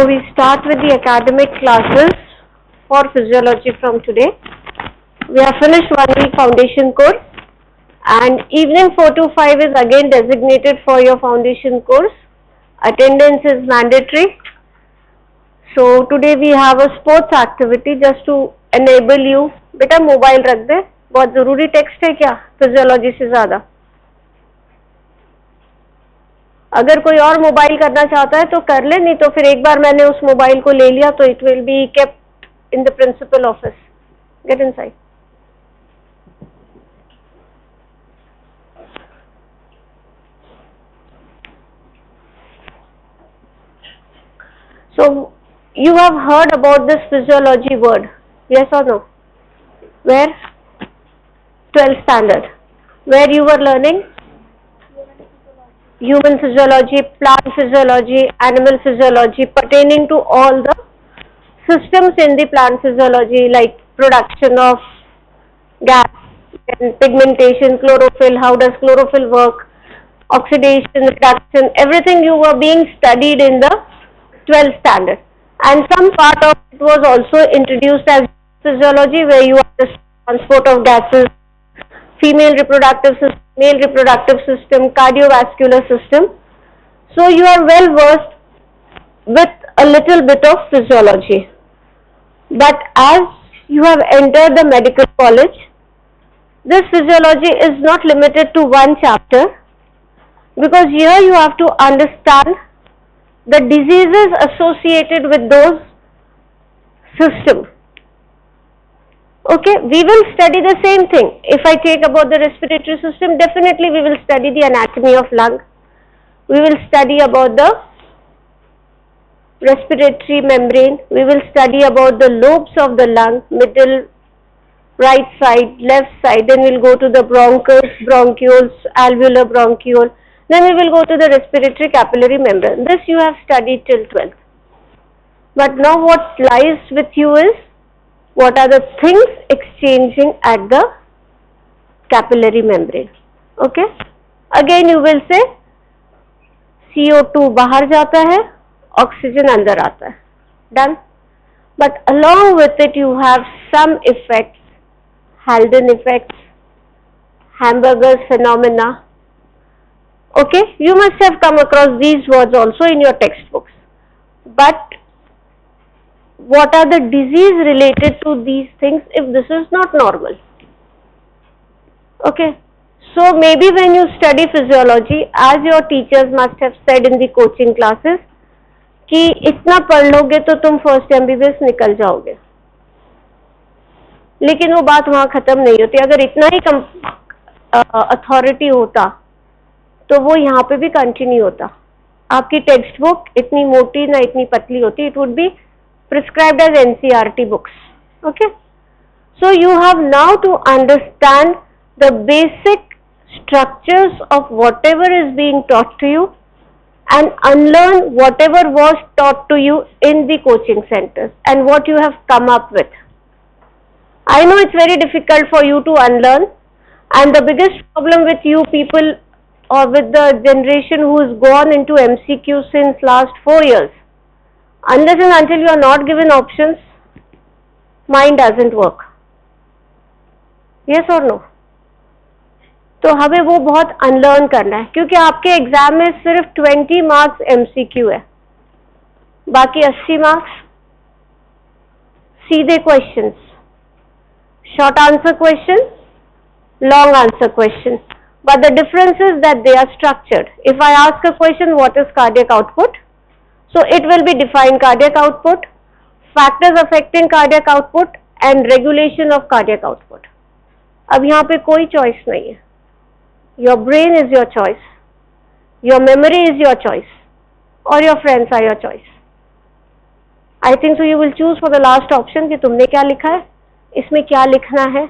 We start with the academic classes for physiology from today. We have finished 1 week foundation course and evening 4 to 5 is again designated for your foundation course. Attendance is mandatory. So today we have a sports activity just to enable you. बेटा mobile रख दे, बहुत ज़रूरी text है क्या physiology से ज़्यादा? अगर कोई और मोबाइल करना चाहता है तो कर ले, नहीं तो फिर एक बार मैंने उस मोबाइल को ले लिया तो it will be kept in the principal office. Get inside. So you have heard about this physiology word, yes or no? Where? 12th standard. Where you were learning human physiology, plant physiology, animal physiology, pertaining to all the systems in the plant physiology, like production of gas and pigmentation, chlorophyll, how does chlorophyll work, oxidation, reduction, everything you were being studied in the 12th standard. And some part of it was also introduced as physiology, where you understand transport of gases, female reproductive system, male reproductive system, cardiovascular system. So you are well versed with a little bit of physiology. But as you have entered the medical college, this physiology is not limited to one chapter, because here you have to understand the diseases associated with those systems. Okay, we will study the same thing. If I take about the respiratory system, definitely we will study the anatomy of lung. We will study about the respiratory membrane. We will study about the lobes of the lung, middle, right side, left side. Then we will go to the bronchus, bronchioles, alveolar bronchiole. Then we will go to the respiratory capillary membrane. This you have studied till 12th. But now what lies with you is, what are the things exchanging at the capillary membrane? Okay. Again you will say CO2 बाहर जाता है, oxygen अंदर आता है. Done. But along with it you have some effects, Haldane effects, Hamburger's phenomena. Okay, you must have come across these words also in your textbooks. But what are the disease related to these things if this is not normal? Okay, so maybe when you study physiology, as your teachers must have said in the coaching classes, कि इतना पढ़ लोगे तो तुम first MBBS निकल जाओगे. लेकिन वो बात वहाँ खत्म नहीं होती. अगर इतना ही अथॉरिटी होता तो वो यहाँ पे भी कंटिन्यू होता. आपकी टेक्स्ट बुक इतनी मोटी ना इतनी पतली होती. It would be prescribed as NCERT books. Okay, so you have now to understand the basic structures of whatever is being taught to you and unlearn whatever was taught to you in the coaching centers and what you have come up with. I know it's very difficult for you to unlearn, and the biggest problem with you people or with the generation who has gone into MCQ since last 4 years, unless and until you are not given options, mind doesn't work. Yes or no? तो हमें वो बहुत unlearn करना है, क्योंकि आपके exam में सिर्फ 20 मार्क्स MCQ है, बाकी 80 मार्क्स सीधे questions, short answer question, long answer question. But the difference is that they are structured. If I ask a question, what is cardiac output? So it will be defined cardiac output, factors affecting cardiac output and regulation of cardiac output. अब यहाँ पे कोई choice नहीं है. Your brain is your choice, your memory is your choice, or your friends are your choice. I think so you will choose for the last option कि तुमने क्या लिखा है, इसमें क्या लिखना है.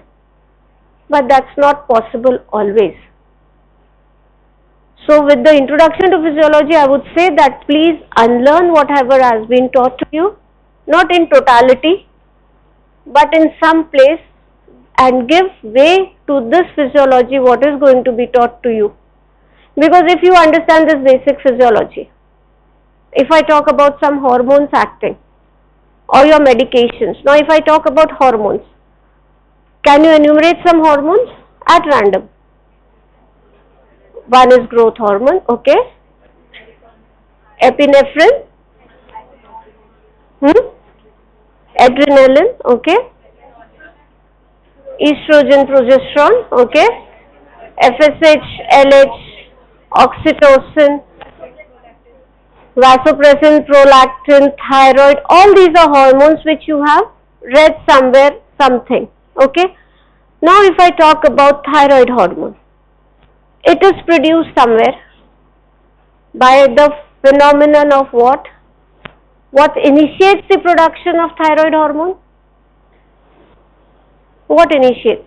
But that's not possible always. So with the introduction to physiology, I would say that please unlearn whatever has been taught to you, not in totality, but in some place, and give way to this physiology what is going to be taught to you. Because if you understand this basic physiology, if I talk about some hormones acting or your medications. Now if I talk about hormones, can you enumerate some hormones at random? One is growth hormone, okay. Epinephrine, adrenaline, okay. Estrogen, progesterone, okay. FSH, LH, oxytocin, vasopressin, prolactin, thyroid, all these are hormones which you have read somewhere something, okay. Now if I talk about thyroid hormone, it is produced somewhere by the phenomenon of what? What initiates the production of thyroid hormone? What initiates?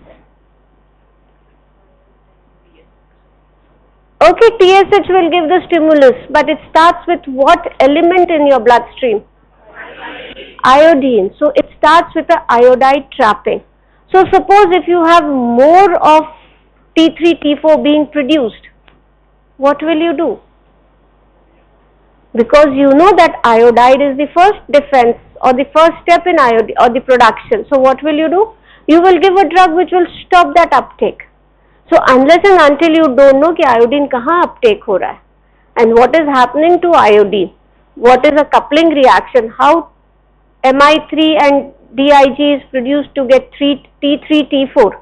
Okay, TSH will give the stimulus, but it starts with what element in your bloodstream? Iodine. So it starts with the iodide trapping. So suppose if you have more of T3, T4 being produced, what will you do? Because you know that iodide is the first defense or the first step in iodine or the production. So what will you do? You will give a drug which will stop that uptake. So unless and until you don't know कि iodine कहाँ uptake हो रहा है and what is happening to iodine, what is a coupling reaction, how Mi3 and Dig is produced to get T3, T4.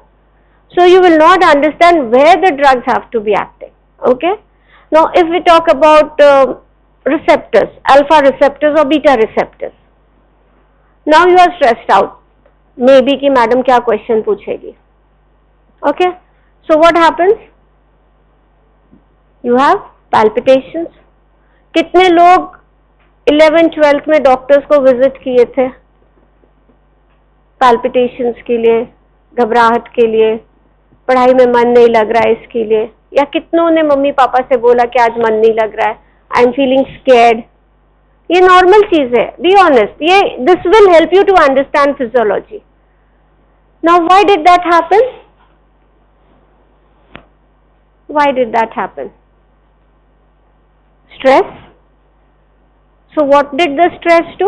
So you will not understand where the drugs have to be acting. Okay. Now if we talk about receptors, alpha receptors or beta receptors. Now you are stressed out. Maybe कि madam क्या question पूछेगी. Okay. So what happens? You have palpitations. कितने लोग 11th 12th में doctors को visit किए थे palpitations के लिए, घबराहट के लिए, पढ़ाई में मन नहीं लग रहा है इसके लिए, या कितनों ने मम्मी पापा से बोला कि आज मन नहीं लग रहा है, आई एम फीलिंग स्कैर्ड. ये नॉर्मल चीज है. Be honest. ये this will help you to understand physiology. Now why did that happen? Why did that happen? Stress. So what did the stress do?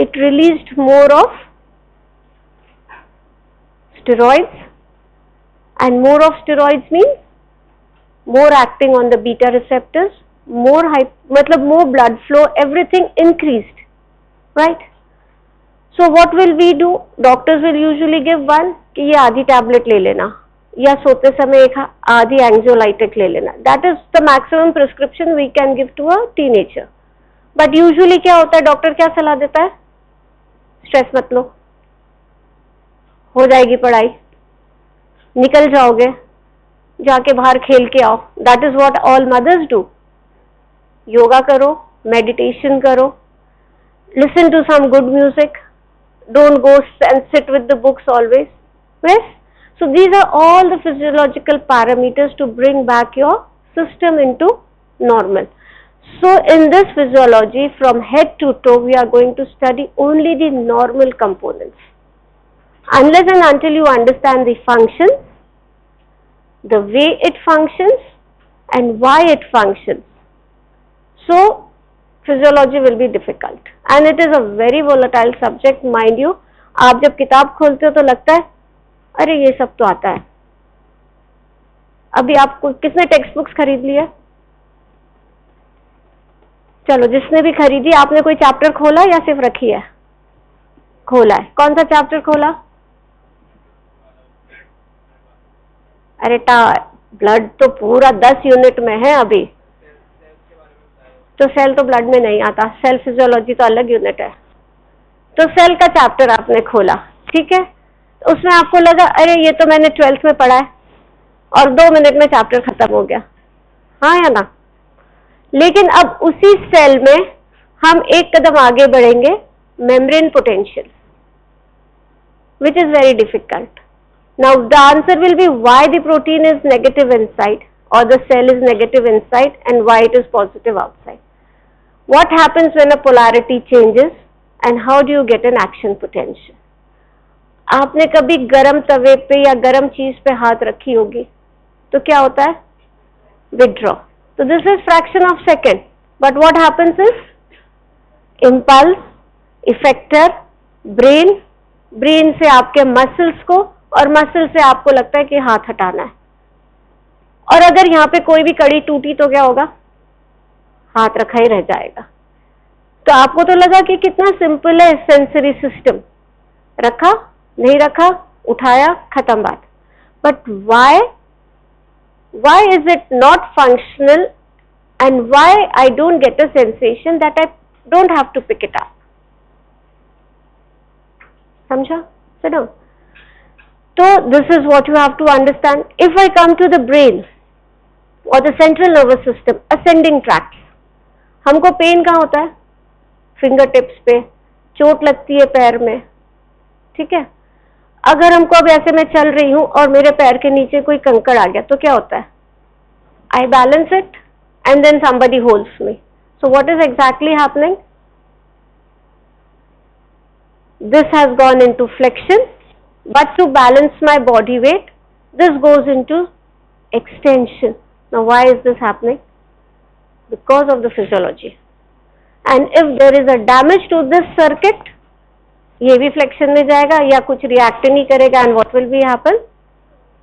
It released more of steroids, and more of steroids means more acting on the beta receptors, more blood flow, everything increased, right? So what will we do? Doctors will usually give one कि ये आधी tablet ले लेना, या सोते समय एक आधी एंग्जोलाइटिक ले लेना. That is the maximum prescription we can give to a teenager. But usually क्या होता है, डॉक्टर क्या सलाह देता है? स्ट्रेस मत लो, हो जाएगी पढ़ाई, निकल जाओगे, जाके बाहर खेल के आओ. That is what all mothers do. Yoga करो, मेडिटेशन करो, listen to some good music, don't go and sit with the books always. Yes. So these are all the physiological parameters to bring back your system into normal. So in this physiology, from head to toe, we are going to study only the normal components. Unless and until you understand the function, the way it functions and why it functions. So physiology will be difficult and it is a very volatile subject, mind you. आप जब किताब खोलते हो तो लगता है अरे ये सब तो आता है. अभी आपको किसने टेक्स्ट बुक्स खरीद लिया? चलो, जिसने भी खरीदी, आपने कोई चैप्टर खोला या सिर्फ रखी है? खोला है. कौन सा चैप्टर खोला? अरे ब्लड तो पूरा 10 यूनिट में है अभी. तो सेल तो ब्लड में नहीं आता. सेल फिजियोलॉजी तो अलग यूनिट है. तो सेल का चैप्टर आपने खोला, ठीक है. उसमें आपको लगा अरे ये तो मैंने 12th में पढ़ा है और 2 मिनट में चैप्टर खत्म हो गया. हाँ या ना? लेकिन अब उसी सेल में हम एक कदम आगे बढ़ेंगे, membrane potential, which is very difficult. Now the answer will be why the protein is negative inside or the cell is negative inside and why it is positive outside. What happens when a polarity changes and how do you get an action potential? आपने कभी गरम तवे पे या गरम चीज पे हाथ रखी होगी तो क्या होता है? विड्रॉ. तो this is fraction of second. But what happens is impulse, effector, brain से आपके मसल्स को, और मसल से आपको लगता है कि हाथ हटाना है, और अगर यहाँ पे कोई भी कड़ी टूटी तो क्या होगा, हाथ रखा ही रह जाएगा। तो आपको तो लगा कि कितना सिंपल है सेंसरी सिस्टम, रखा नहीं रखा, उठाया, खत्म बात। But why is it not functional, and why I don't get a sensation that I don't have to pick it up? समझा? Sit down. So this is what you have to understand. If I come to the brain or the central nervous system, ascending tracts, हमको pen कहाँ होता है? Finger tips पे, चोट लगती है पैर में, ठीक है। अगर हमको अब ऐसे मैं चल रही हूं और मेरे पैर के नीचे कोई कंकड़ आ गया तो क्या होता है? I balance it and then somebody holds me. So what is exactly happening? This has gone into flexion, but to balance my body weight, this goes into extension. Now why is this happening? Because of the physiology. And if there is a damage to this circuit, ये भी flexion में जाएगा या कुछ react नहीं करेगा, and what will be happen?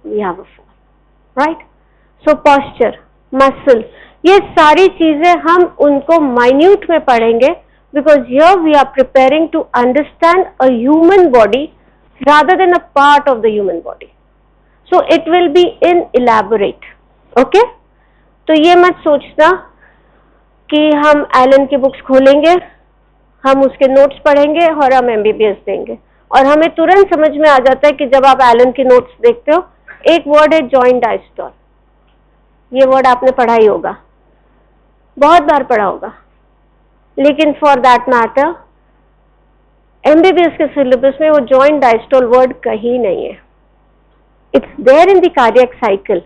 We have a fall, right? So posture, muscle, ये सारी चीजें हम उनको minute में पढ़ेंगे, because here we are preparing to understand a human body rather than a part of the human body. So it will be in elaborate, okay? तो ये मत सोचना कि हम एलन की बुक्स खोलेंगे, हम उसके नोट्स पढ़ेंगे और हम एमबीबीएस देंगे, और हमें तुरंत समझ में आ जाता है कि जब आप एलन की नोट्स देखते हो, एक वर्ड है जॉइंट डायस्टोल। ये वर्ड आपने पढ़ा ही होगा, बहुत बार पढ़ा होगा, लेकिन फॉर दैट मैटर एमबीबीएस के सिलेबस में वो जॉइंट डायस्टोल वर्ड कहीं नहीं है। It's there in the cardiac cycle,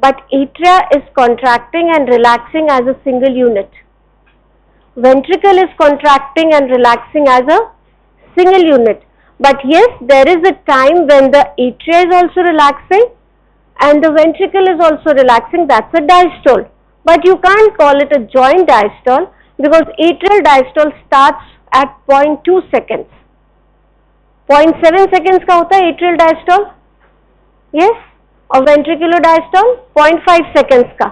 but atria is contracting and relaxing as a single unit, ventricle is contracting and relaxing as a single unit. But yes, there is a time when the atria is also relaxing and the ventricle is also relaxing. That's a diastole, but you can't call it a joint diastole because atrial diastole starts at 0.2 seconds. 0.7 seconds का होता है atrial diastole, yes, और ventricular diastole 0.5 seconds का।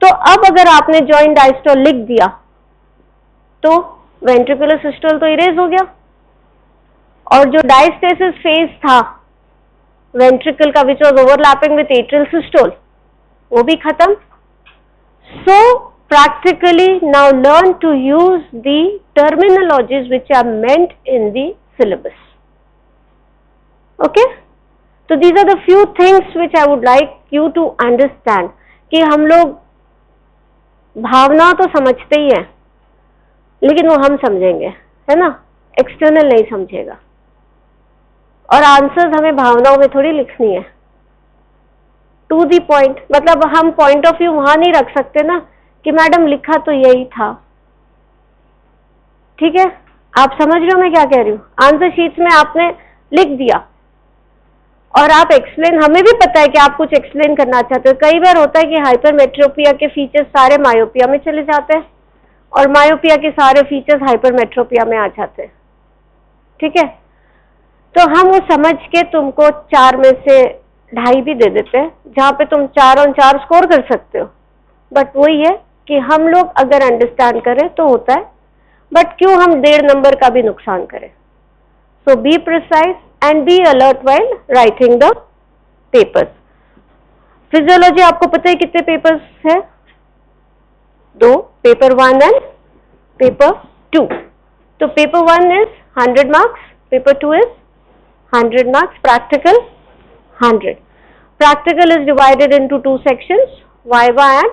तो अब अगर आपने joint diastole लिख दिया तो वेंट्रिकुलर सिस्टोल तो इरेज हो गया, और जो डायस्टेसिस फेज था वेंट्रिकल का which was overlapping with atrial systole, वो भी खत्म। So practically now learn to use the terminologies which are meant in the syllabus, okay? तो these are the few things which I would like you to understand कि हम लोग भावना तो समझते ही हैं, लेकिन वो हम समझेंगे, है ना, एक्सटर्नल नहीं समझेगा, और आंसर्स हमें भावनाओं में थोड़ी लिखनी है, टू दी पॉइंट। मतलब हम पॉइंट ऑफ व्यू वहां नहीं रख सकते ना कि मैडम लिखा तो यही था, ठीक है? आप समझ रहे हो मैं क्या कह रही हूँ? आंसर शीट्स में आपने लिख दिया और आप एक्सप्लेन, हमें भी पता है कि आप कुछ एक्सप्लेन करना चाहते हो। कई बार होता है कि हाइपरमेट्रोपिया के फीचर्स सारे मायोपिया में चले जाते हैं और मायोपिया के सारे फीचर्स हाइपरमेट्रोपिया में आ जाते हैं, ठीक है? तो हम वो समझ के तुमको 4 में से 2.5 भी दे देते हैं, जहां पे तुम 4 on 4 स्कोर कर सकते हो। बट वही है कि हम लोग अगर अंडरस्टैंड करें तो होता है, बट क्यों हम 1.5 नंबर का भी नुकसान करें? So be precise and be alert while writing the papers. Physiology आपको पता है कितने पेपर्स है? 2, पेपर 1 एंड पेपर 2। तो paper 1 is 100 marks, paper 2 is 100 marks, practical 100। Practical is divided into 2 sections, viva and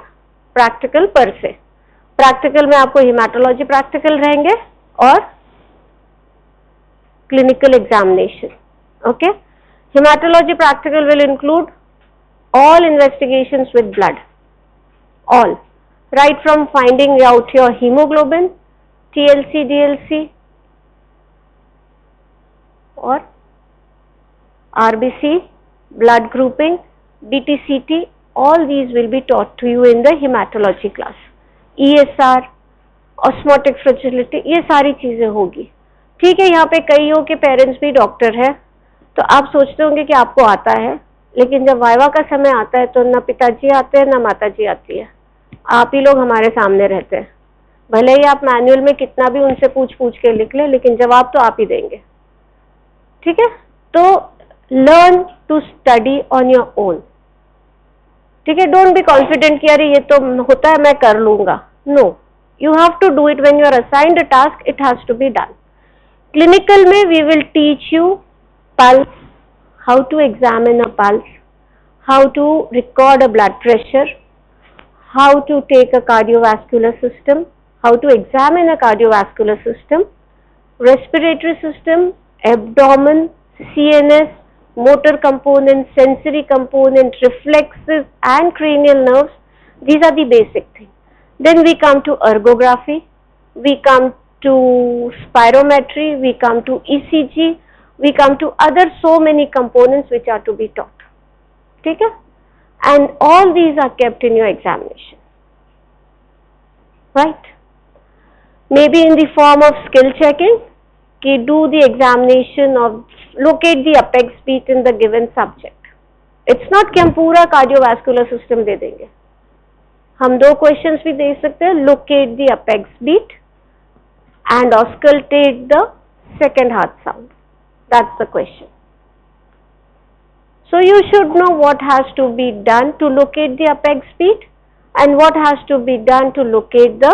practical per se. Practical में आपको haematology practical रहेंगे और clinical examination, okay? Haematology practical will include all investigations with blood, all, right from finding out your hemoglobin, TLC, DLC, or RBC, blood grouping, DTCT, all these will be taught to you in the hematology class. ESR, osmotic fragility, ये सारी चीजें होगी। ठीक है, यहाँ पे कईयों के पेरेंट्स भी डॉक्टर है, तो आप सोचते होंगे कि आपको आता है, लेकिन जब वाइवा का समय आता है तो ना पिताजी आते हैं ना माताजी आती है, आप ही लोग हमारे सामने रहते हैं। भले ही आप मैनुअल में कितना भी उनसे पूछ पूछ के लिख लें, लेकिन जवाब तो आप ही देंगे। ठीक है, तो learn to study on your own. ठीक है, डोंट बी कॉन्फिडेंट कि अरे ये तो होता है मैं कर लूंगा। No, you have to do it when you are assigned a task, it has to be done. Clinical में we will teach you pulse, how to examine a pulse, how to record a blood pressure, how to take a cardiovascular system, how to examine a cardiovascular system, respiratory system, abdomen, CNS, motor component, sensory component, reflexes and cranial nerves. These are the basic things. Then we come to ergography, we come to spirometry, we come to ECG, we come to other so many components which are to be taught. ठीक है, and all these are kept in your examination, right? Maybe in the form of skill checking, कि do the examination of locate the apex beat in the given subject. It's not कि हम पूरा cardiovascular system दे देंगे, हम दो questions भी दे सकते हैं, locate the apex beat and auscultate the second heart sound, that's the question. So you should know what has to be done to locate the apex beat and what has to be done to locate the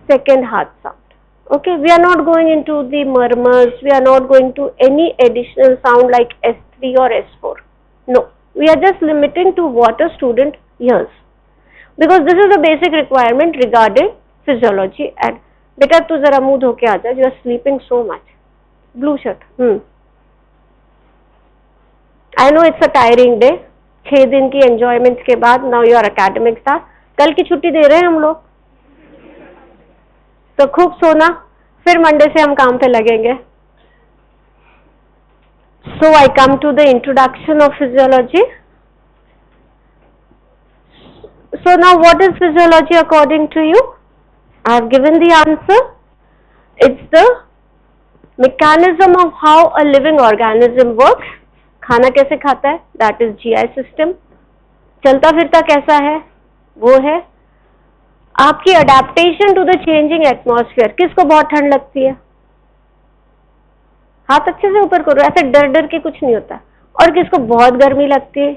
second heart sound. Okay, we are not going into the murmurs, we are not going to any additional sound like S3 or S4. No, we are just limiting to what a student hears. Because this is the basic requirement regarding physiology. And बेटा तू जरा मुंह धो के आ जा, you are sleeping so much. Blue shirt. I know it's a tiring day. 6 दिन की enjoyments के बाद now your academics are. कल की छुट्टी दे रहे हैं हम लोग, तो खूब सोना, फिर मंडे से हम काम पे लगेंगे. So I come to the introduction of physiology. So now what is physiology according to you? I have given the answer. It's the mechanism of how a living organism works. खाना कैसे खाता है? That is GI system. चलता फिरता कैसा है? वो है. आपकी adaptation to the changing atmosphere. किसको बहुत ठंड लगती है? हाथ अच्छे से ऊपर करो, ऐसे डर डर के कुछ नहीं होता. और किसको बहुत गर्मी लगती है?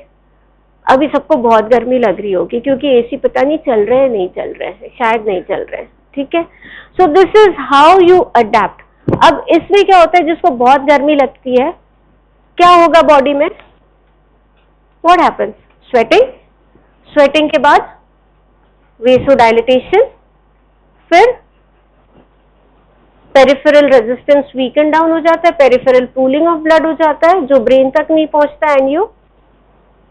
अभी सबको बहुत गर्मी लग रही होगी क्योंकि एसी पता नहीं चल रहे हैं, नहीं चल रहे हैं, शायद नहीं चल रहे हैं. ठीक है, so this is how you adapt. अब इसमें क्या होता है, जिसको बहुत गर्मी लगती है क्या होगा बॉडी में? What happens? स्वेटिंग. स्वेटिंग के बाद वेसोडाइलेटेशन, फिर पेरिफेरल रेजिस्टेंस वीकन डाउन हो जाता है, पेरिफेरल पूलिंग ऑफ ब्लड हो जाता है जो ब्रेन तक नहीं पहुंचता, and you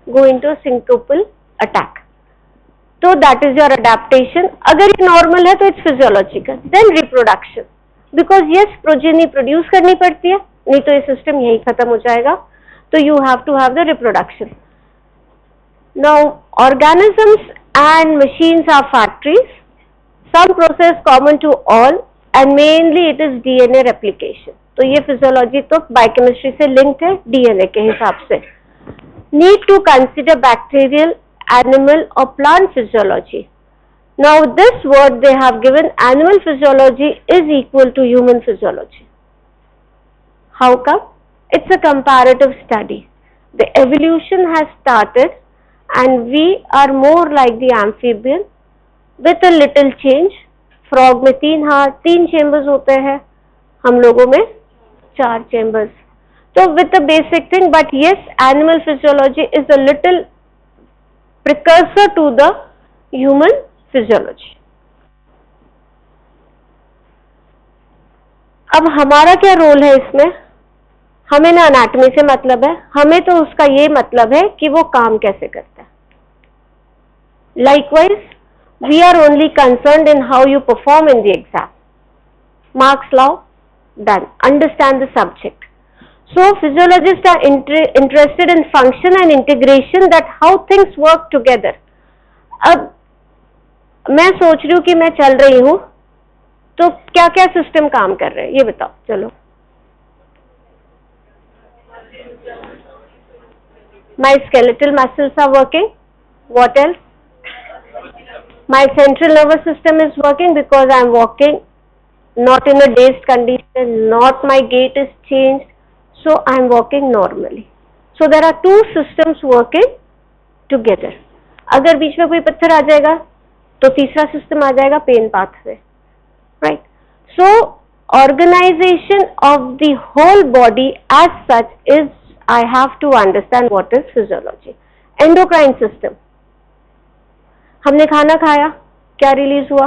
go into syncopal attack. So that is your adaptation. अगर ये normal है तो it's physiological. Then reproduction. Because yes, progeny produce करनी पड़ती है, नहीं तो ये system यही खत्म हो जाएगा. तो you have to have the reproduction. Now organisms and machines are factories. Some process common to all and mainly it is DNA replication. तो ये physiology तो biochemistry से linked है DNA के हिसाब से. Need to consider bacterial, animal or plant physiology. Now this word they have given, animal physiology is equal to human physiology. How come? It's a comparative study. The evolution has started and we are more like the amphibian with a little change. Frog में 3 heart, 3 chambers होते हैं, हम लोगों में 4 chambers. So with the basic thing, but yes, animal physiology is a little precursor to the human physiology. अब हमारा क्या role है इसमें? हमें ना एनाटॉमी से मतलब है, हमें तो उसका ये मतलब है कि वो काम कैसे करता है. Likewise, we are only concerned in how you perform in the exam. Marks law, done. Understand the subject. So physiologists are interested in function and integration, that how things work together. अब मैं सोच रही हूँ कि मैं चल रही हूँ, तो क्या क्या सिस्टम काम कर रहे हैं ये बताओ। चलो, my skeletal muscles are working. What else? My central nervous system is working because I am walking, not in a dazed condition, not my gait is changed, so I am walking normally. So there are two systems working together. अगर बीच में कोई पत्थर आ जाएगा तो तीसरा system आ जाएगा pain pathway, right? So organization of the whole body as such is, I have to understand what is physiology. Endocrine system, हमने खाना खाया, क्या रिलीज हुआ?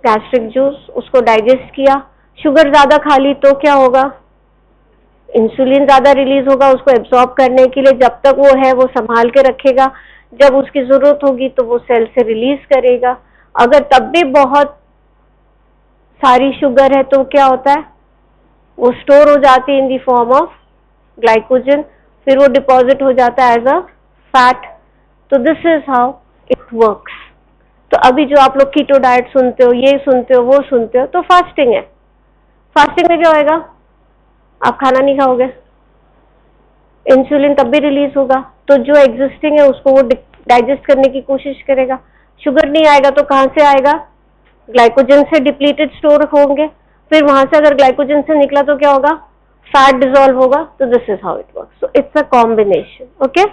गैस्ट्रिक जूस, उसको डाइजेस्ट किया. शुगर ज्यादा खा ली तो क्या होगा? इंसुलिन ज्यादा रिलीज होगा उसको एब्सॉर्ब करने के लिए. जब तक वो है वो संभाल के रखेगा, जब उसकी जरूरत होगी तो वो सेल से रिलीज करेगा. अगर तब भी बहुत सारी शुगर है तो क्या होता है? वो स्टोर हो जाती है इन दी फॉर्म ऑफ ग्लाइकोजन, फिर वो डिपॉजिट हो जाता है एज अ फैट. तो this is how it works. तो अभी जो आप लोग कीटो डाइट सुनते हो, ये सुनते हो, वो सुनते हो, तो फास्टिंग है. फास्टिंग में क्या होएगा? आप खाना नहीं खाओगे, इंसुलिन तब भी रिलीज होगा, तो जो एग्जिस्टिंग है उसको वो डाइजेस्ट करने की कोशिश करेगा. शुगर नहीं आएगा तो कहां से आएगा? ग्लाइकोजन से डिप्लीटेड स्टोर होंगे, फिर वहां से अगर ग्लाइकोजन से निकला तो क्या होगा? फैट डिसॉल्व होगा. तो this is how it works. So it's a combination. Okay,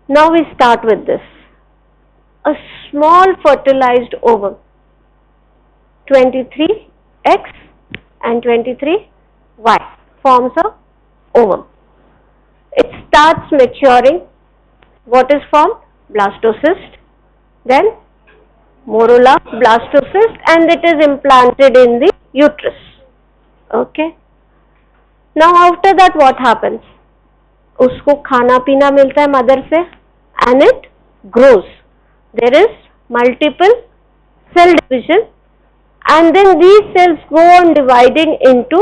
now we start with this. A small fertilized ovum, 23X and 23Y forms a ovum. It starts maturing. What is formed? Blastocyst, then morula, blastocyst, and it is implanted in the uterus. Okay. Now after that what happens? उसको खाना पीना मिलता है mother से, and it grows. There is multiple cell division, and then these cells go on dividing into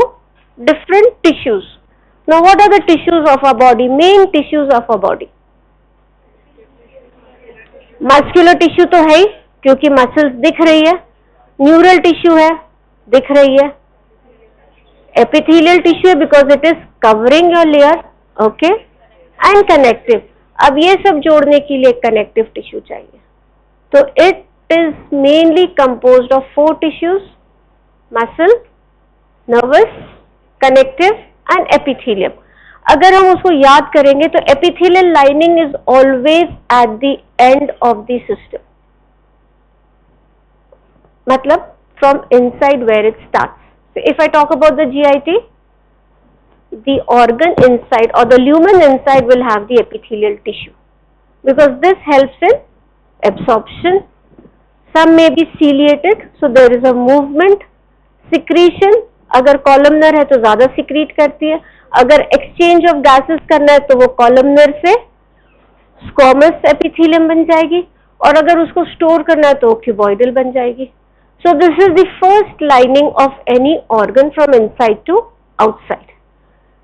different tissues. Now what are the tissues of our body? Main tissues of our body. Muscular tissue तो है ही, क्योंकि muscles दिख रही है. Neural tissue है, दिख रही है. एपिथेलियल टिश्यू है because it is covering your layer. Okay, and connective. अब ये सब जोड़ने के लिए कनेक्टिव टिश्यू चाहिए. तो it is mainly composed of 4 tissues: muscle, nervous, connective and epithelium. अगर हम उसको याद करेंगे तो epithelial lining is always at the end of the system, मतलब from inside where it starts. If I talk about the GIT, the organ inside or the lumen inside will have the epithelial tissue because this helps in absorption. Some may be ciliated, so there is a movement. Secretion, अगर columnar है तो ज़्यादा secrete करती है. अगर exchange of gases करना है तो वो columnar से squamous epithelium बन जाएगी, और अगर उसको store करना है तो cuboidal बन जाएगी. So this is the first lining of any organ from inside to outside.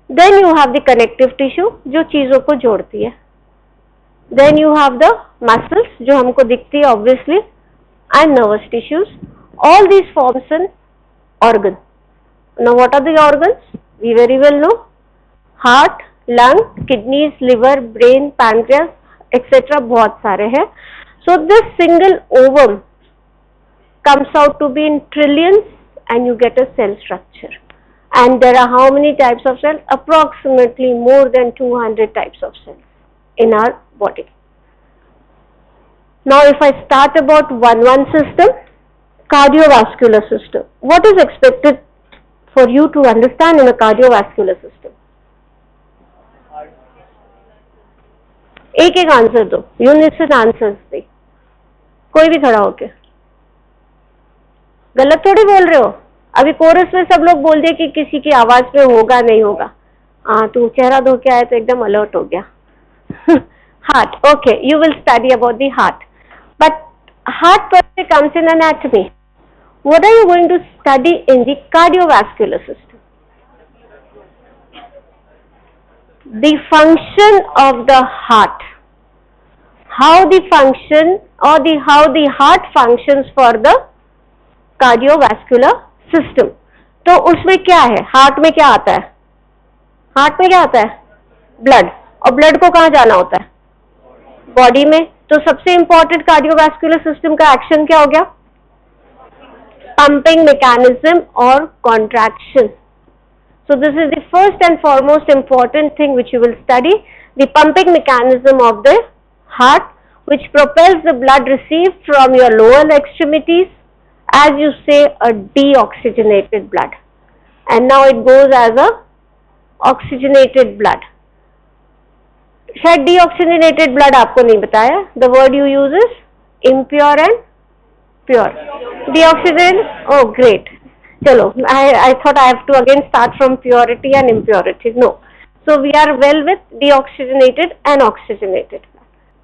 Then you have the connective tissue जो चीजों को जोड़ती है. Then you have the muscles जो हमको दिखती है obviously, and nervous tissues. All these forms an organ. Now what are the organs? We very well know. Heart, lung, kidneys, liver, brain, pancreas, etc. बहुत सारे हैं. So this single ovum comes out to be in trillions and you get a cell structure. And there are how many types of cells? Approximately more than 200 types of cells in our body. Now if I start about one system, cardiovascular system. What is expected for you to understand in a cardiovascular system? एक answer दो. UNICEF answers दे, कोई भी खड़ा होके. गलत थोड़ी बोल रहे हो. अभी कोरस में सब लोग बोल दिए कि किसी की आवाज में होगा नहीं होगा. हाँ, तू चेहरा धो के आया तो एकदम अलर्ट हो गया. Heart, okay, you will study about the heart, but heart per se comes in anatomy. What are you going to study in the cardiovascular system? The function of the heart. how the function or how the heart functions for the cardiovascular system. तो उसमें क्या है, heart में क्या आता है, heart में क्या आता है, ब्लड, और ब्लड को कहाँ जाना होता है, बॉडी में. तो सबसे इंपॉर्टेंट कार्डियोवैस्कुलर सिस्टम का एक्शन क्या हो गया, pumping mechanism or contraction. So this is the first and foremost important thing which you will study, the pumping mechanism of the heart, which propels the blood received from your lower extremities, as you say, a deoxygenated blood, and now it goes as a oxygenated blood. शायद deoxygenated blood आपको नहीं बताया, the word you use is impure and pure. Deoxygen, oh great. Chalo, I thought I have to again start from purity and impurity. No. So we are well with deoxygenated and oxygenated.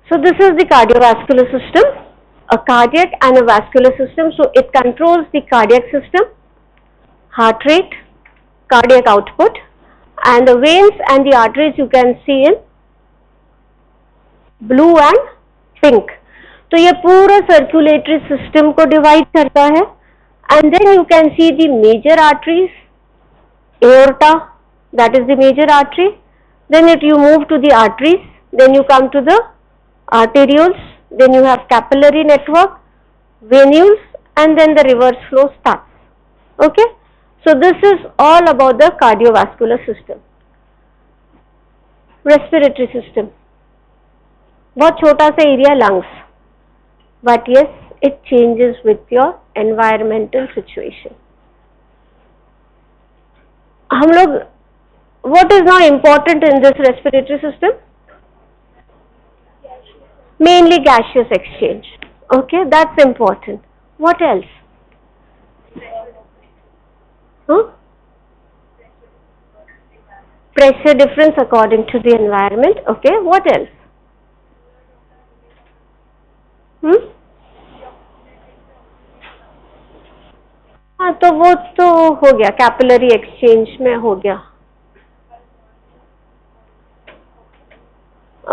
So this is the cardiovascular system, a cardiac and a vascular system. So it controls the cardiac system, heart rate, cardiac output, and the veins and the arteries you can see in blue and pink. तो ये पूरा circulatory system को divide करता है. And then you can see the major arteries, aorta, that is the major artery. Then it you move to the arteries, then you come to the arterioles, then you have capillary network, venules, and then the reverse flow starts. Okay, so this is all about the cardiovascular system. Respiratory system, बहुत छोटा सा area, lungs, but yes, it changes with your environmental situation. हम लोग, what is now important in this respiratory system? Mainly gaseous exchange. Okay, that's important. What else? Pressure difference according to the environment. Okay, what else? हाँ, तो वो तो हो गया, capillary exchange में हो गया.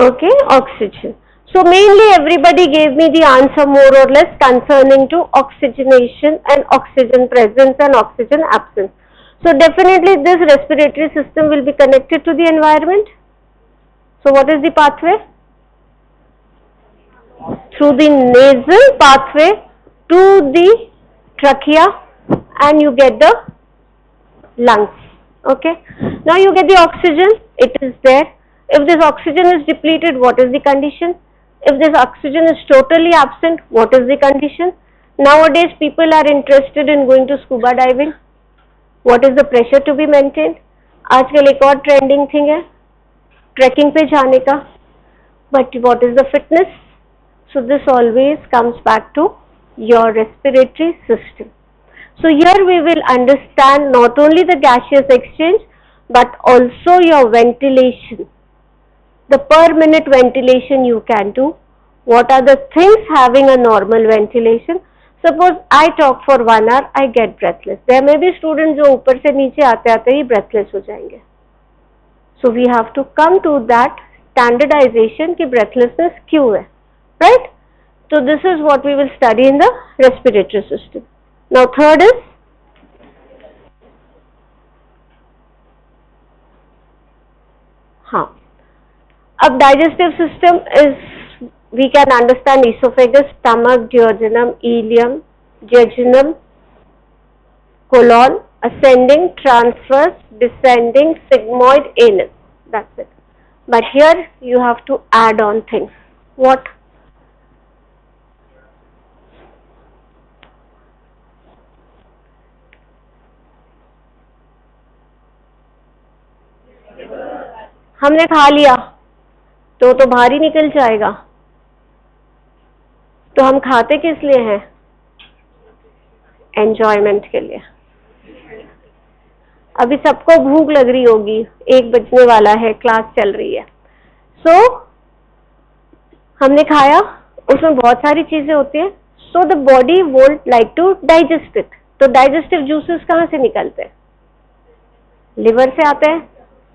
Okay, oxygen. So mainly everybody gave me the answer more or less concerning to oxygenation and oxygen presence and oxygen absence. So definitely this respiratory system will be connected to the environment. So what is the pathway? Through the nasal pathway to the trachea, and you get the lungs. Okay, now you get the oxygen, it is there. If this oxygen is depleted, what is the condition? If this oxygen is totally absent, what is the condition? Nowadays people are interested in going to scuba diving. What is the pressure to be maintained? आजकल एक और trending thing है trekking पे जाने का. But what is the fitness? So this always comes back to your respiratory system. So here we will understand not only the gaseous exchange but also your ventilation. The per minute ventilation you can do. What are the things having a normal ventilation? Suppose I talk for 1 hour, I get breathless. There may be students जो ऊपर से नीचे आते आते ही breathless हो जाएंगे. So we have to come to that standardization कि breathlessness क्यों है, right? So this is what we will study in the respiratory system. Now third is अब digestive system is, we can understand esophagus, stomach, duodenum, ileum, jejunum, colon, ascending, transverse, descending, sigmoid, anus. That's it. But here you have to add on things. What? हमने खा लिया तो बाहर ही निकल जाएगा. तो हम खाते किस लिए हैं? एंजॉयमेंट के लिए. अभी सबको भूख लग रही होगी, 1 बजने वाला है, क्लास चल रही है. सो हमने खाया, उसमें बहुत सारी चीजें होती हैं. So the body won't like to digest it. तो डाइजेस्टिव जूसेस कहाँ से निकलते हैं? लिवर से आते हैं,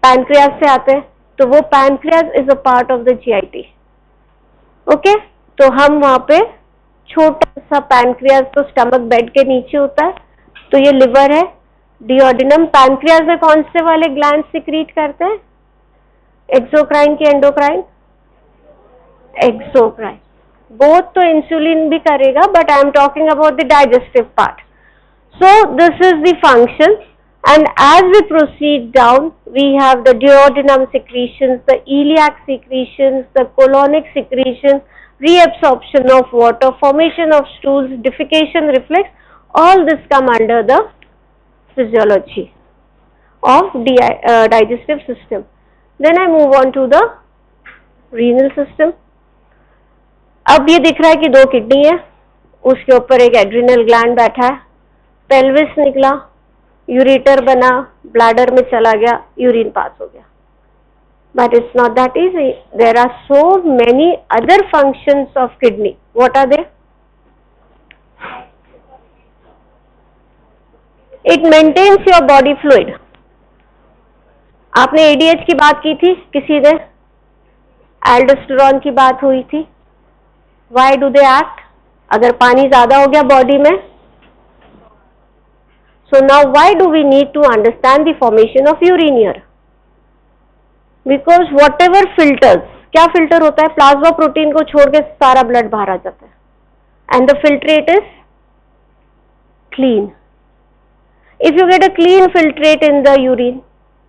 पैनक्रियाज से आते हैं. तो वो pancreas is a part of the GIT. Okay, तो हम वहां पे छोटा सा पैनक्रियाज तो स्टमक बेड के नीचे होता है, तो ये लिवर है। डिओडिनम पैनक्रियाज में कौन से वाले ग्लैंड सिक्रीट करते हैं, एक्सोक्राइन की एंडोक्राइन? एक्सोक्राइन। बोथ तो इंसुलिन भी करेगा, but I am talking about the digestive part. So this is the function, and as we proceed down, we have the duodenum secretions, the iliac secretions, the colonic secretions, reabsorption of water, formation of stools, defecation reflex. All this come under the physiology of digestive system. Then I move on to the renal system. अब ये दिख रहा है कि दो kidney है, उसके ऊपर एक एड्रिनल ग्लैंड बैठा है, पेल्विस निकला, यूरेटर बना, ब्लैडर में चला गया, यूरिन पास हो गया। But it's not that easy, there are so many other functions of kidney. What are they? It maintains your body fluid. आपने एडीएच की बात की थी, किसी ने एल्डोस्टेरोन की बात हुई थी। Why do they act? अगर पानी ज्यादा हो गया बॉडी में, so now why do we need to understand the formation of urine here? Because whatever filters, क्या फिल्टर होता है? प्लाज्मा प्रोटीन को छोड़ के सारा ब्लड बाहर आ जाता है, and the filtrate is clean. If you get a clean filtrate in the urine,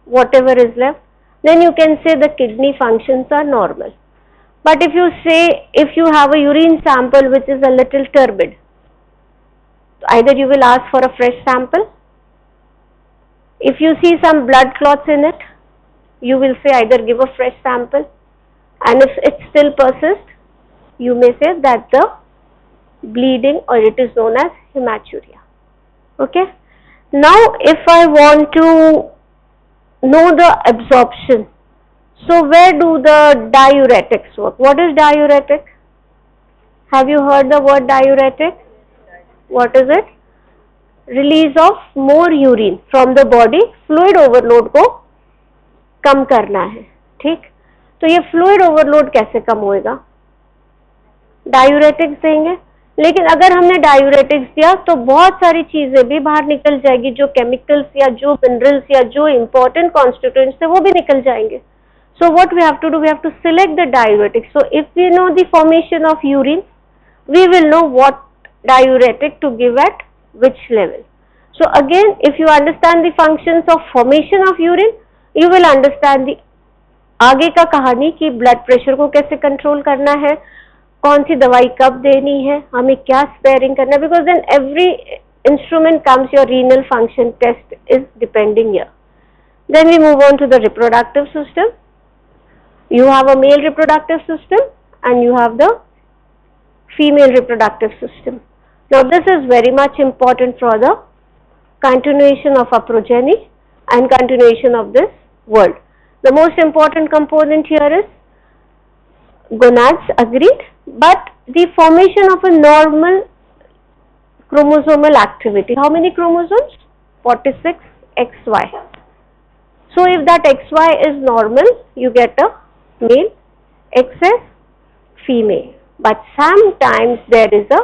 whatever is left, then you can say the kidney functions are normal. But if you have a urine sample which is a little turbid, either you will ask for a fresh sample. If you see some blood clots in it, you will say either give a fresh sample, and if it still persists, you may say that the bleeding, or it is known as hematuria. Okay. Now if I want to know the absorption, so where do the diuretics work? What is diuretic? Have you heard the word diuretic? What is it? Release of more urine from the body, fluid overload को कम करना है, ठीक? तो ये fluid overload कैसे कम होएगा? Diuretics देंगे। लेकिन अगर हमने डायूरेटिक्स दिया तो बहुत सारी चीजें भी बाहर निकल जाएगी, जो केमिकल्स या जो मिनरल्स या जो इंपॉर्टेंट कॉन्स्टिट्यूएंट्स है वो भी निकल जाएंगे। So what we have to do, we have to select the diuretics. So if we know the formation of urine, we will know what diuretic to give at which level. So again, if you understand the functions of formation of urine, you will understand the आगे का कहानी कि blood pressure को कैसे control करना है, कौन सी दवाई कब देनी है, हमें क्या स्पेयरिंग करना है, because then every instrument comes, your renal function test is depending here. Then we move on to the reproductive system. You have a male reproductive system and you have the female reproductive system. Now this is very much important for the continuation of our progeny and continuation of this world. The most important component here is gonads, agreed, but the formation of a normal chromosomal activity. How many chromosomes? 46 XY. So if that XY is normal, you get a male, XS female. But sometimes there is a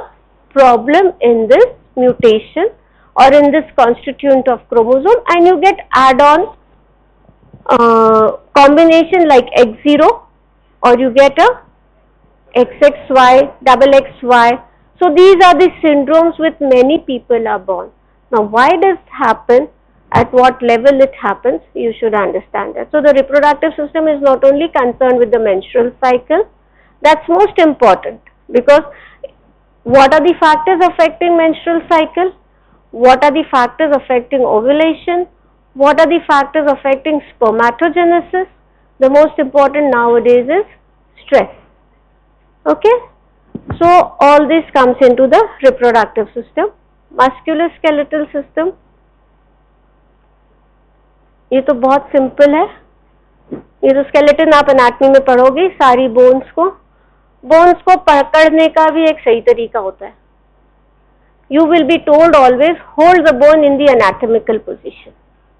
problem in this mutation or in this constituent of chromosome, and you get add-on combination like X0, or you get a XXY, double XY. So these are the syndromes with many people are born. Now why does it happen? At what level it happens, you should understand that. So the reproductive system is not only concerned with the menstrual cycle, that's most important, because what are the factors affecting menstrual cycle? What are the factors affecting ovulation? What are the factors affecting spermatogenesis? The most important nowadays is stress. Okay? So all this comes into the reproductive system. Musculoskeletal system, ये तो बहुत simple है, ये तो skeleton आप anatomy में पढ़ोगे, सारी बोन्स को पकड़ने का भी एक सही तरीका होता है. You will be told always hold the bone in the anatomical position.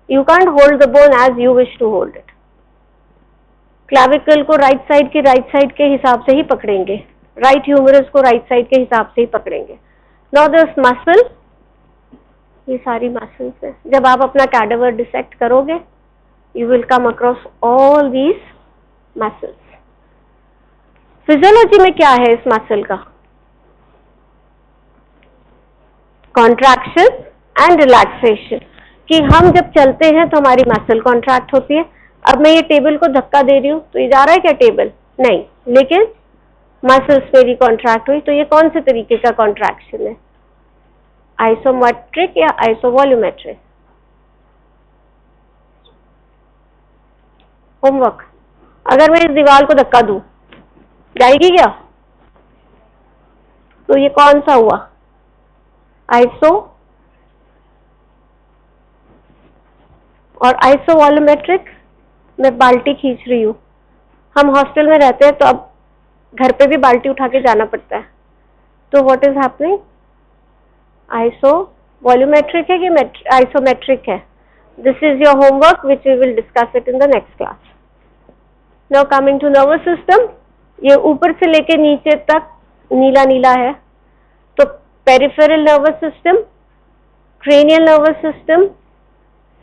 You can't hold the bone as you wish to hold it. Clavicle को राइट साइड के हिसाब से ही पकड़ेंगे, राइट ह्यूमरस को राइट साइड के हिसाब से ही पकड़ेंगे. नाउ दिस मसल, ये सारी मसल्स है. जब आप अपना कैडेवर डिसेक्ट करोगे you will come across all these muscles. Physiology में क्या है इस मसल का? कॉन्ट्रैक्शन एंड रिलैक्सेशन, कि हम जब चलते हैं तो हमारी मसल कॉन्ट्रैक्ट होती है. अब मैं ये टेबल को धक्का दे रही हूँ तो ये जा रहा है क्या टेबल? नहीं, लेकिन मसल्स मेरी कॉन्ट्रैक्ट हुई. तो ये कौन से तरीके का कॉन्ट्रैक्शन है? आइसोमेट्रिक या आइसोवॉल्यूमेट्रिक? होमवर्क. अगर मैं इस दीवार को धक्का दूं जाएगी क्या? तो ये कौन सा हुआ? आइसो. और आइसोवॉल्यूमेट्रिक, मैं बाल्टी खींच रही हूँ. हम हॉस्टल में रहते हैं तो अब घर पे भी बाल्टी उठा के जाना पड़ता है. तो व्हाट इज हैपनिंग? आइसोवॉल्यूमेट्रिक है कि आइसोमेट्रिक है? This is your homework which we will discuss it in the next class. Now coming to nervous system. ये ऊपर से लेके नीचे तक नीला नीला है. तो peripheral nervous system, cranial nervous system,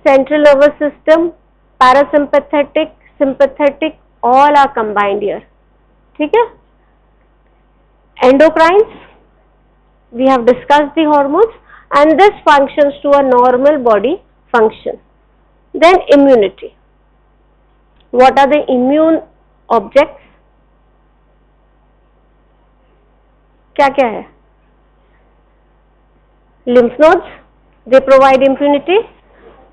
central nervous system, parasympathetic, sympathetic, all are combined here. ठीक है? Endocrines, we have discussed the hormones and this functions to a normal body function. Then immunity. What are the immune objects? क्या क्या है? Lymph nodes, they provide immunity.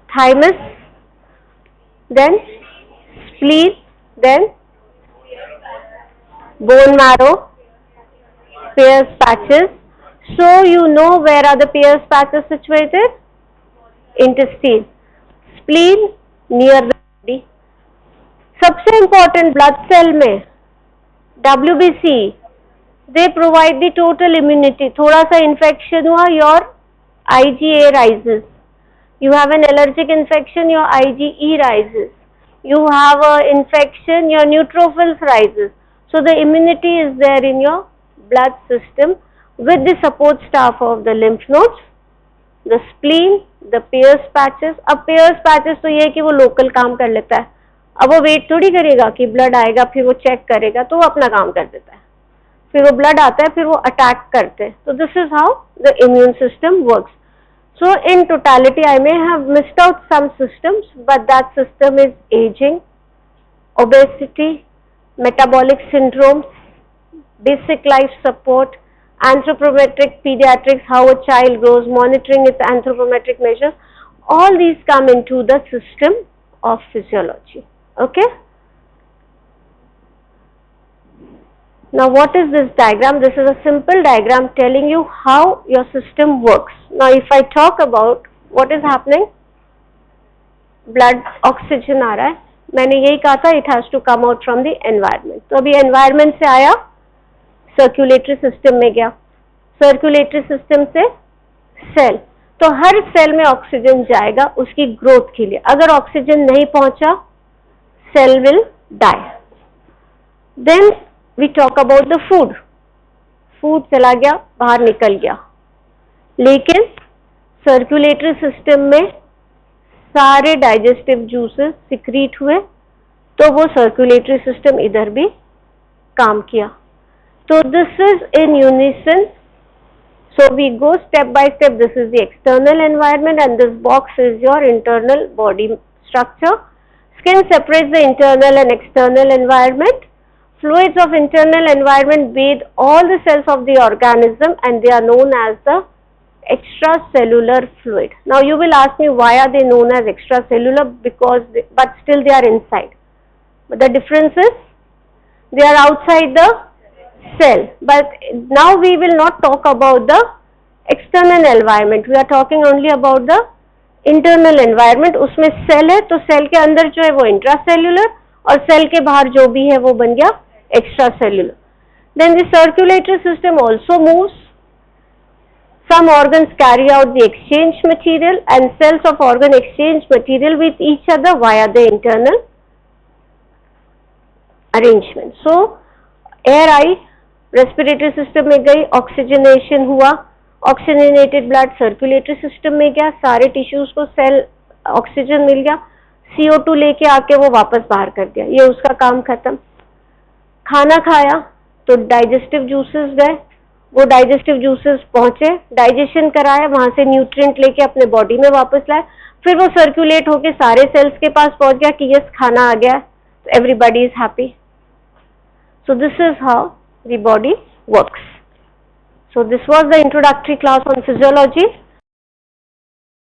Thymus, then spleen, then bone marrow, Peyer's patches. So you know where are the Peyer's patches situated? Intestine. Spleen near the body. सबसे important blood cell में WBC, they provide the total immunity. थोड़ा सा infection हुआ, your IgA rises. You have an allergic infection, your IgE rises. You have an infection, your neutrophils rises. So the immunity is there in your blood system with the support staff of the lymph nodes, the spleen, the Peyer's patches. अब Peyer's patches तो ये है कि वो local काम कर लेता है. अब वो वेट थोड़ी करेगा कि ब्लड आएगा फिर वो चेक करेगा, तो वो अपना काम कर देता है. फिर वो ब्लड आता है, फिर वो अटैक करते हैं. तो this is how the immune system works. So in totality, I may have missed out some systems, but that system is aging, obesity, metabolic syndromes, basic life support, anthropometric pediatrics, how a child grows, monitoring its anthropometric measures. All these come into the system of physiology. Okay? Now what is this diagram? This is a simple diagram telling you how your system works. Now if I talk about what is happening, blood oxygen आ रहा है. मैंने यही कहा था it has to come out from the environment. तो अभी environment से आया, circulatory system में गया, circulatory system से cell. तो हर सेल में ऑक्सीजन जाएगा उसकी ग्रोथ के लिए. अगर ऑक्सीजन नहीं पहुंचा, cell will die. Then we talk about the food. Food चला गया, बाहर निकल गया, लेकिन सर्कुलेटरी सिस्टम में सारे डाइजेस्टिव जूसेस सिक्रीट हुए, तो वो सर्कुलेटरी सिस्टम इधर भी काम किया. तो this is in unison. So we go step by step. This is the external environment and this box is your internal body structure. Skin separates the internal and external environment. Fluids of internal environment bathe all the cells of the organism and they are known as the extracellular fluid. Now you will ask me, why are they known as extracellular? But still they are inside. But the difference is they are outside the cell. But now we will not talk about the external environment. We are talking only about the internal environment. उसमें cell है, तो cell के अंदर जो है वो intracellular और cell के बाहर जो भी है वो बन गया extracellular. Then the circulatory system also moves. Some organs carry out the exchange material and cells of organ exchange material with each other via the internal arrangement. So air I respiratory system में गई, oxygenation हुआ, oxygenated blood circulatory system में गया, सारे tissues को cell oxygen मिल गया, CO2 लेके आके वो वापस बाहर कर दिया, ये उसका काम खत्म। खाना खाया तो डाइजेस्टिव जूसेस गए, वो डाइजेस्टिव जूसेस पहुंचे, डाइजेशन कराया, वहां से न्यूट्रिएंट लेके अपने बॉडी में वापस लाए, फिर वो सर्कुलेट होके सारे सेल्स के पास पहुंच गया कि यस खाना आ गया, everybody is happy. So this is how the body works. So this was the introductory class on physiology.